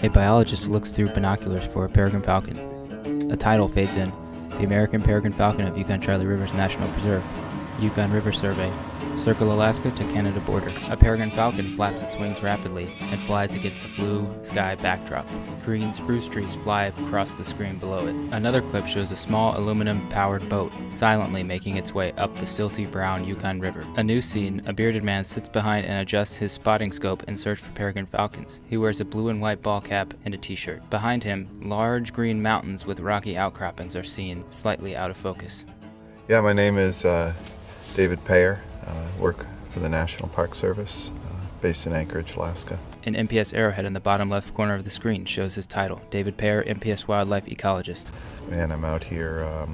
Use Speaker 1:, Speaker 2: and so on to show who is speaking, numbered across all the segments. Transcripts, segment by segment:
Speaker 1: A biologist looks through binoculars for a peregrine falcon. A title fades in. The American Peregrine Falcon of Yukon-Charley Rivers National Preserve. Yukon River Survey. Circle Alaska to Canada border. A peregrine falcon flaps its wings rapidly and flies against a blue sky backdrop. Green spruce trees fly across the screen below it. Another clip shows a small aluminum-powered boat silently making its way up the silty brown Yukon River. A new scene, a bearded man sits behind and adjusts his spotting scope in search for peregrine falcons. He wears a blue and white ball cap and a t-shirt. Behind him, large green mountains with rocky outcroppings are seen, slightly out of focus.
Speaker 2: Yeah, my name is David Payer. I work for the National Park Service, based in Anchorage, Alaska.
Speaker 1: An MPS arrowhead in the bottom left corner of the screen shows his title, David Payer, MPS Wildlife Ecologist.
Speaker 2: And I'm out here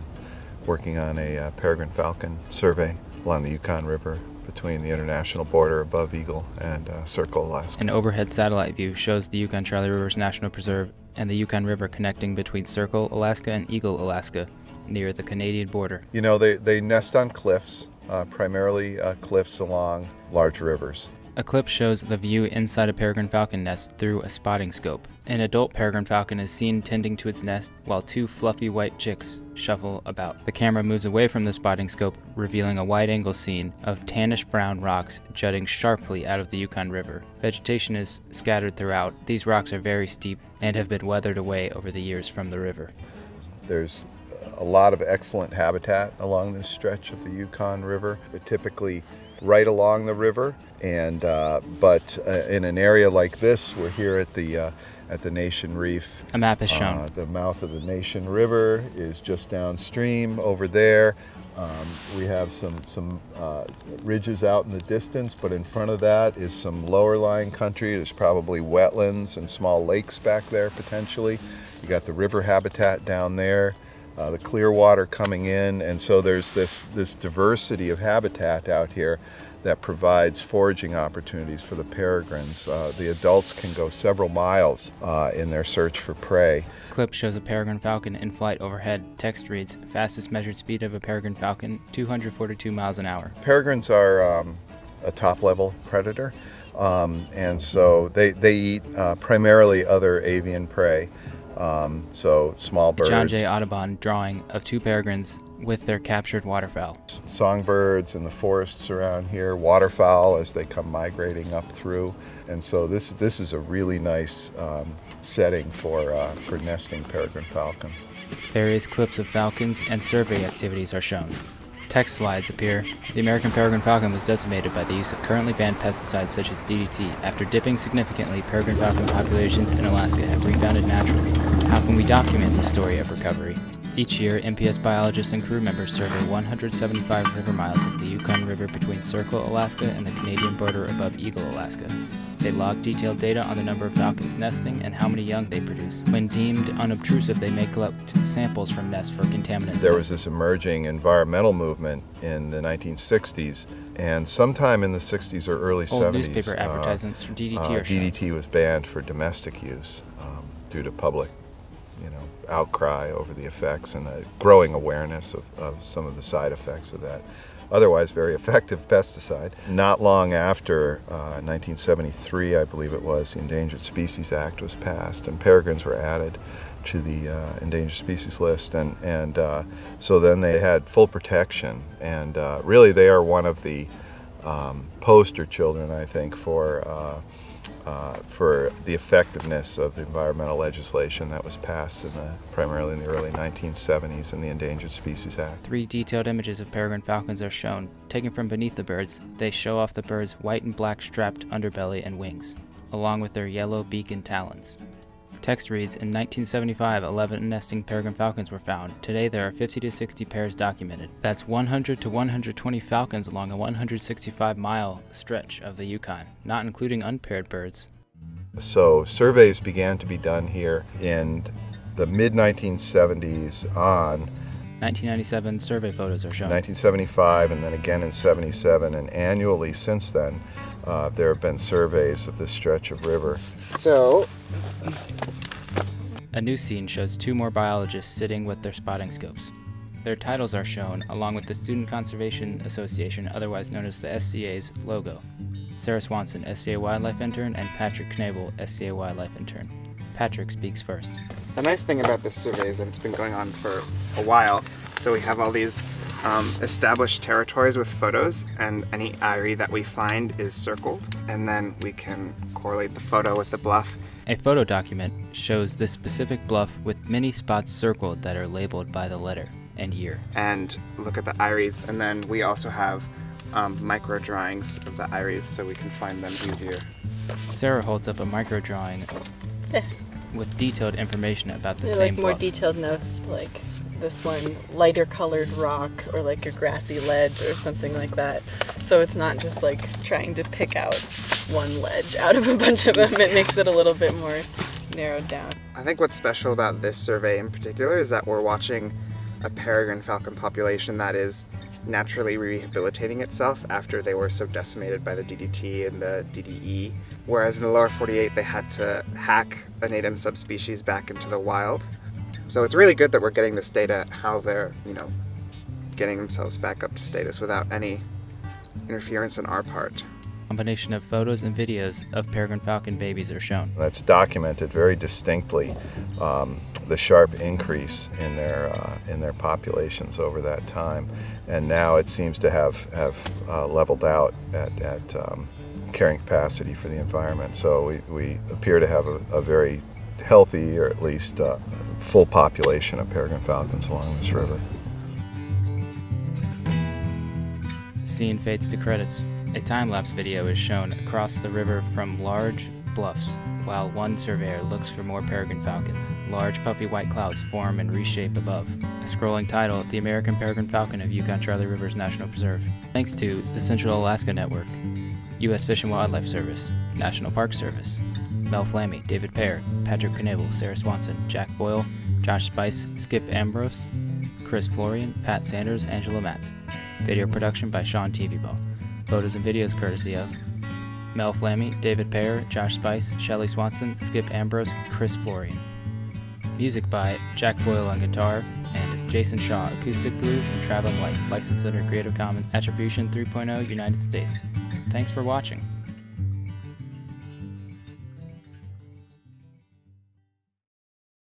Speaker 2: working on a peregrine falcon survey along the Yukon River between the international border above Eagle and Circle, Alaska.
Speaker 1: An overhead satellite view shows the Yukon-Charley Rivers National Preserve and the Yukon River connecting between Circle, Alaska and Eagle, Alaska, near the Canadian border.
Speaker 2: You know, they nest on cliffs, primarily cliffs along large rivers.
Speaker 1: A clip shows the view inside a peregrine falcon nest through a spotting scope. An adult peregrine falcon is seen tending to its nest while two fluffy white chicks shuffle about. The camera moves away from the spotting scope, revealing a wide-angle scene of tannish brown rocks jutting sharply out of the Yukon River. Vegetation is scattered throughout. These rocks are very steep and have been weathered away over the years from the river.
Speaker 2: There's a lot of excellent habitat along this stretch of the Yukon River, but typically right along the river. And but in an area like this, we're here at the Nation Reef.
Speaker 1: A map is shown.
Speaker 2: The mouth of the Nation River is just downstream over there. We have some ridges out in the distance, but in front of that is some lower lying country. There's probably wetlands and small lakes back there potentially. You got the river habitat down there. The clear water coming in, and so there's this diversity of habitat out here that provides foraging opportunities for the peregrines. The adults can go several miles in their search for prey.
Speaker 1: Clip shows a peregrine falcon in flight overhead. Text reads, fastest measured speed of a peregrine falcon, 242 miles an hour.
Speaker 2: Peregrines are a top-level predator, and so they eat primarily other avian prey. So small birds.
Speaker 1: John J. Audubon drawing of two peregrines with their captured waterfowl.
Speaker 2: Songbirds in the forests around here, waterfowl as they come migrating up through, and so this is a really nice setting for nesting peregrine falcons.
Speaker 1: Various clips of falcons and survey activities are shown. Text slides appear. The American peregrine falcon was decimated by the use of currently banned pesticides such as DDT. After dipping significantly, peregrine falcon populations in Alaska have rebounded naturally. How can we document the story of recovery? Each year, MPS biologists and crew members survey 175 river miles of the Yukon River between Circle, Alaska and the Canadian border above Eagle, Alaska. They log detailed data on the number of falcons nesting and how many young they produce. When deemed unobtrusive, they may collect samples from nests for contaminants.
Speaker 2: There was this emerging environmental movement in the 1960s, and sometime in the 60s or early 70s,
Speaker 1: old newspaper advertisements for DDT are shown.
Speaker 2: DDT was banned for domestic use due to public outcry over the effects and a growing awareness of some of the side effects of that otherwise very effective pesticide. Not long after 1973, I believe it was, the Endangered Species Act was passed and peregrines were added to the endangered species list, and so then they had full protection, and really they are one of the poster children, I think, for the effectiveness of the environmental legislation that was passed primarily in the early 1970s in the Endangered Species Act.
Speaker 1: 3 detailed images of peregrine falcons are shown. Taken from beneath the birds, they show off the birds' white and black strapped underbelly and wings, along with their yellow beak and talons. Text reads, in 1975, 11 nesting peregrine falcons were found. Today there are 50 to 60 pairs documented. That's 100 to 120 falcons along a 165-mile stretch of the Yukon, not including unpaired birds.
Speaker 2: So surveys began to be done here in the mid-1970s on.
Speaker 1: 1997 survey photos are shown.
Speaker 2: 1975 and then again in 77, and annually since then there have been surveys of this stretch of river.
Speaker 3: So
Speaker 1: a new scene shows 2 more biologists sitting with their spotting scopes. Their titles are shown, along with the Student Conservation Association, otherwise known as the SCA's, logo. Sarah Swanson, SCA Wildlife Intern, and Patrick Knabel, SCA Wildlife Intern. Patrick speaks first.
Speaker 3: The nice thing about this survey is that it's been going on for a while, so we have all these established territories with photos, and any eyrie that we find is circled, and then we can correlate the photo with the bluff.
Speaker 1: A photo document shows this specific bluff with many spots circled that are labeled by the letter and year.
Speaker 3: And look at the eyries, and then we also have micro drawings of the eyries so we can find them easier.
Speaker 1: Sarah holds up a micro drawing
Speaker 4: This.
Speaker 1: with detailed information about the
Speaker 4: They're
Speaker 1: same
Speaker 4: like more
Speaker 1: bluff.
Speaker 4: detailed notes, like this one lighter colored rock or like a grassy ledge or something like that. So it's not just like trying to pick out one ledge out of a bunch of them. It makes it a little bit more narrowed down.
Speaker 3: I think what's special about this survey in particular is that we're watching a peregrine falcon population that is naturally rehabilitating itself after they were so decimated by the DDT and the DDE, whereas in the lower 48 they had to hack a native subspecies back into the wild. So it's really good that we're getting this data, how they're, getting themselves back up to status without any interference on our part.
Speaker 1: A combination of photos and videos of peregrine falcon babies are shown.
Speaker 2: That's documented very distinctly, the sharp increase in their populations over that time, and now it seems to have leveled out at carrying capacity for the environment. So we appear to have a very healthy, or at least full population of peregrine falcons along this river.
Speaker 1: Scene fades to credits. A time-lapse video is shown across the river from large bluffs, while one surveyor looks for more peregrine falcons. Large puffy white clouds form and reshape above. A scrolling title, The American Peregrine Falcon of Yukon-Charley Rivers National Preserve. Thanks to the Central Alaska Network, U.S. Fish and Wildlife Service, National Park Service, Mel Flammy, David Pear, Patrick Knievel, Sarah Swanson, Jack Boyle, Josh Spice, Skip Ambrose, Chris Florian, Pat Sanders, Angela Matz. Video production by Sean TVBall. Photos and videos courtesy of Mel Flammy, David Pear, Josh Spice, Shelley Swanson, Skip Ambrose, Chris Florian. Music by Jack Boyle on guitar and Jason Shaw, acoustic blues and traveling light, licensed under Creative Commons Attribution 3.0 United States. Thanks for watching.